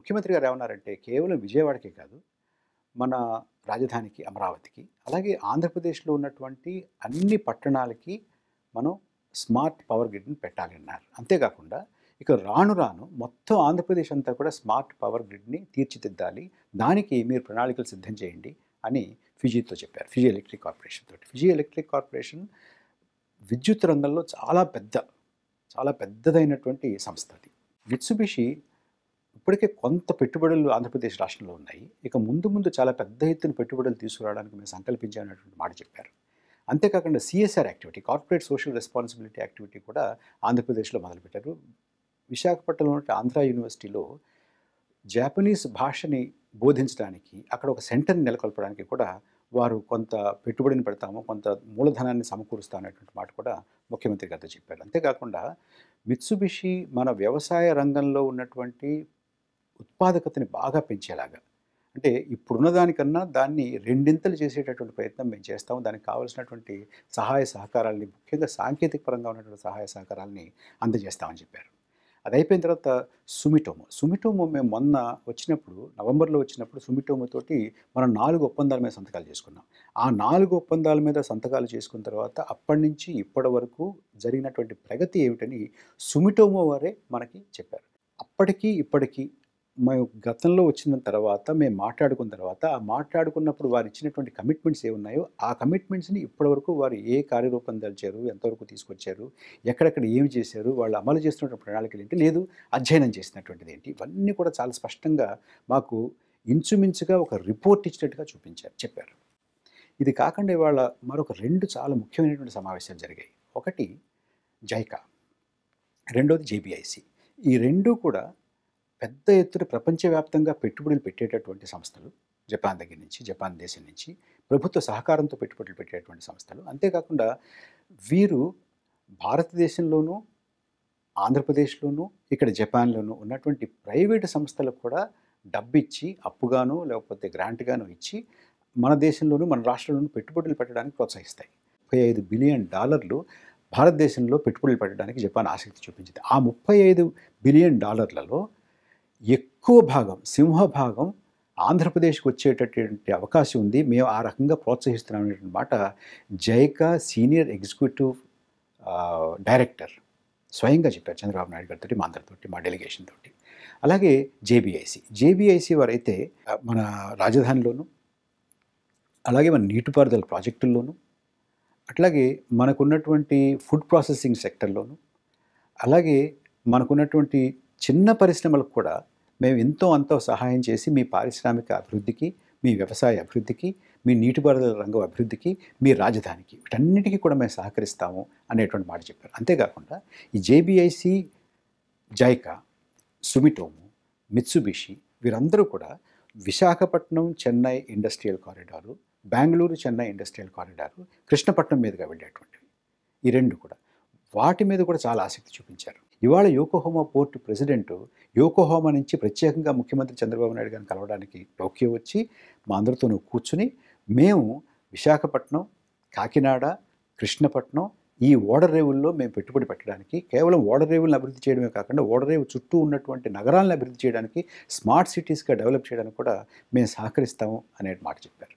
ముఖ్యమంత్రి గారు ఏమన్నారంటే కేవలం విజయవాడకే కాదు, మన రాజధానికి అమరావతికి, అలాగే ఆంధ్రప్రదేశ్‌లో ఉన్నటువంటి అన్ని పట్టణాలకి మనం స్మార్ట్ పవర్ గ్రిడ్‌ని పెట్టాలి అన్నారు. అంతేకాకుండా ఇక రాను రాను మొత్తం ఆంధ్రప్రదేశ్ అంతా కూడా స్మార్ట్ పవర్ గ్రిడ్‌ని తీర్చిదిద్దాలి. దానికి మీరు ప్రణాళికలు సిద్ధం చేయండి అని ఫిజీతో చెప్పారు. ఫిజీ ఎలక్ట్రిక్ కార్పొరేషన్ తోటి. ఫిజీ ఎలక్ట్రిక్ కార్పొరేషన్ విద్యుత్ రంగంలో చాలా పెద్దదైనటువంటి సంస్థ అది. మిత్సుబిషి ఇప్పటికే కొంత పెట్టుబడులు ఆంధ్రప్రదేశ్ రాష్ట్రంలో ఉన్నాయి. ఇక ముందు ముందు చాలా పెద్ద ఎత్తున పెట్టుబడులు తీసుకురావడానికి మేము సంకల్పించామనేటువంటి మాట చెప్పారు. అంతేకాకుండా CSR activity, corporate social responsibility activity కూడా ఆంధ్రప్రదేశ్‌లో మొదలుపెట్టారు. విశాఖపట్నంలో ఉన్న ఆంధ్ర యూనివర్సిటీలో జాపనీస్ భాషని బోధించడానికి అక్కడ ఒక సెంటర్‌ని నెలకొల్పడానికి కూడా వారు కొంత పెట్టుబడిని పెడతాము, కొంత మూలధనాన్ని సమకూరుస్తాం అనేటువంటి మాట కూడా ముఖ్యమంత్రి గారితో చెప్పారు. అంతేకాకుండా మిత్సుబిషి మన వ్యవసాయ రంగంలో ఉన్నటువంటి ఉత్పాదకతని బాగా పెంచేలాగా, అంటే ఇప్పుడున్న దానికన్నా దాన్ని రెండింతలు చేసేటటువంటి ప్రయత్నం మేము చేస్తాము. దానికి కావాల్సినటువంటి సహాయ సహకారాల్ని, ముఖ్యంగా సాంకేతిక పరంగా ఉన్నటువంటి సహాయ సహకారాల్ని అందజేస్తామని చెప్పారు. అది అయిపోయిన తర్వాత సుమిటోమో మేము మొన్న వచ్చినప్పుడు, నవంబర్‌లో వచ్చినప్పుడు సుమిటోమో తోటి మనం 4 ఒప్పందాల మీద సంతకాలు చేసుకున్నాం. ఆ 4 ఒప్పందాల మీద సంతకాలు చేసుకున్న తర్వాత అప్పటినుంచి ఇప్పటి వరకు జరిగినటువంటి ప్రగతి ఏమిటని సుమిటోమో వారే మనకి చెప్పారు. అప్పటికి ఇప్పటికి మేము గతంలో వచ్చిన తర్వాత మేము మాట్లాడుకున్న తర్వాత, ఆ మాట్లాడుకున్నప్పుడు వారు ఇచ్చినటువంటి కమిట్మెంట్స్ ఏమున్నాయో, ఆ కమిట్మెంట్స్‌ని ఇప్పటివరకు వారు ఏ కార్యరూపం దాల్చారు, ఎంతవరకు తీసుకొచ్చారు, ఎక్కడెక్కడ ఏమి చేశారు, వాళ్ళు అమలు చేస్తున్నటువంటి ప్రణాళికలు ఏంటి, లేదు అధ్యయనం చేసినటువంటిది ఏంటి, ఇవన్నీ కూడా చాలా స్పష్టంగా మాకు ఇంచుమించుగా ఒక రిపోర్ట్ ఇచ్చినట్టుగా చెప్పారు. ఇది కాకుండా ఇవాళ మరొక 2 చాలా ముఖ్యమైనటువంటి సమావేశాలు జరిగాయి. ఒకటి జైకా, రెండోది జేబీఐసీ. ఈ 2 కూడా పెద్ద ఎత్తున ప్రపంచవ్యాప్తంగా పెట్టుబడులు పెట్టేటటువంటి సంస్థలు. జపాన్ దేశం నుంచి ప్రభుత్వ సహకారంతో పెట్టుబడులు పెట్టేటువంటి సంస్థలు. అంతేకాకుండా వీరు భారతదేశంలోనూ, ఆంధ్రప్రదేశ్‌లోనూ, ఇక్కడ జపాన్‌లోనూ ఉన్నటువంటి ప్రైవేటు సంస్థలకు కూడా డబ్బిచ్చి, అప్పుగానో లేకపోతే గ్రాంట్‌గానో ఇచ్చి మన దేశంలోనూ, మన రాష్ట్రంలోనూ పెట్టుబడులు పెట్టడానికి ప్రోత్సహిస్తాయి. $35 బిలియన్ భారతదేశంలో పెట్టుబడులు పెట్టడానికి జపాన్ ఆసక్తి చూపించింది. ఆ $35 బిలియన్ ఎక్కువ భాగం, సింహభాగం ఆంధ్రప్రదేశ్‌కి వచ్చేటటువంటి అవకాశం ఉంది. మేము ఆ రకంగా ప్రోత్సహిస్తున్నాం అనేటువంటి మాట జైకా సీనియర్ ఎగ్జిక్యూటివ్ డైరెక్టర్ స్వయంగా చెప్పారు చంద్రబాబు నాయుడు గారితోటి, మా అందరితోటి, మా డెలిగేషన్ తోటి. అలాగే జేబీఐసీ వారైతే మన రాజధానిలోను, అలాగే మన నీటిపారుదల ప్రాజెక్టుల్లోనూ, అట్లాగే మనకున్నటువంటి ఫుడ్ ప్రాసెసింగ్ సెక్టర్‌లోను, అలాగే మనకున్నటువంటి చిన్న పరిశ్రమలకు కూడా మేము ఎంతో అంతో సహాయం చేసి మీ పారిశ్రామిక అభివృద్ధికి, మీ వ్యవసాయ అభివృద్ధికి, మీ నీటిపారుదల రంగం అభివృద్ధికి, మీ రాజధానికి, వీటన్నిటికీ కూడా మేము సహకరిస్తాము అనేటువంటి మాట చెప్పారు. అంతేకాకుండా ఈ జేబీఐసీ, జైకా, సుమిటోమో, మిత్సుబిషి వీరందరూ కూడా Visakhapatnam Chennai industrial corridor, Bengaluru Chennai industrial corridor, Krishnapatnam మీదుగా వెళ్ళేటువంటివి. ఈ 2 కూడా వాటి మీద కూడా చాలా ఆసక్తి చూపించారు. ఇవాళ యోకోహామా పోర్ట్ ప్రెసిడెంట్ యోకోహామా నుంచి ప్రత్యేకంగా ముఖ్యమంత్రి చంద్రబాబు నాయుడు గారిని కలవడానికి టోక్యో వచ్చి మా అందరితోనూ కూర్చుని, మేము విశాఖపట్నం, కాకినాడ, కృష్ణపట్నం ఈ ఓడరేవుల్లో మేము పెట్టుబడి పెట్టడానికి, కేవలం ఓడరేవులను అభివృద్ధి చేయడమే కాకుండా ఓడరేవు చుట్టూ ఉన్నటువంటి నగరాలను అభివృద్ధి చేయడానికి, స్మార్ట్ సిటీస్‌గా డెవలప్ చేయడానికి కూడా మేము సహకరిస్తాము అనే మాట చెప్పారు.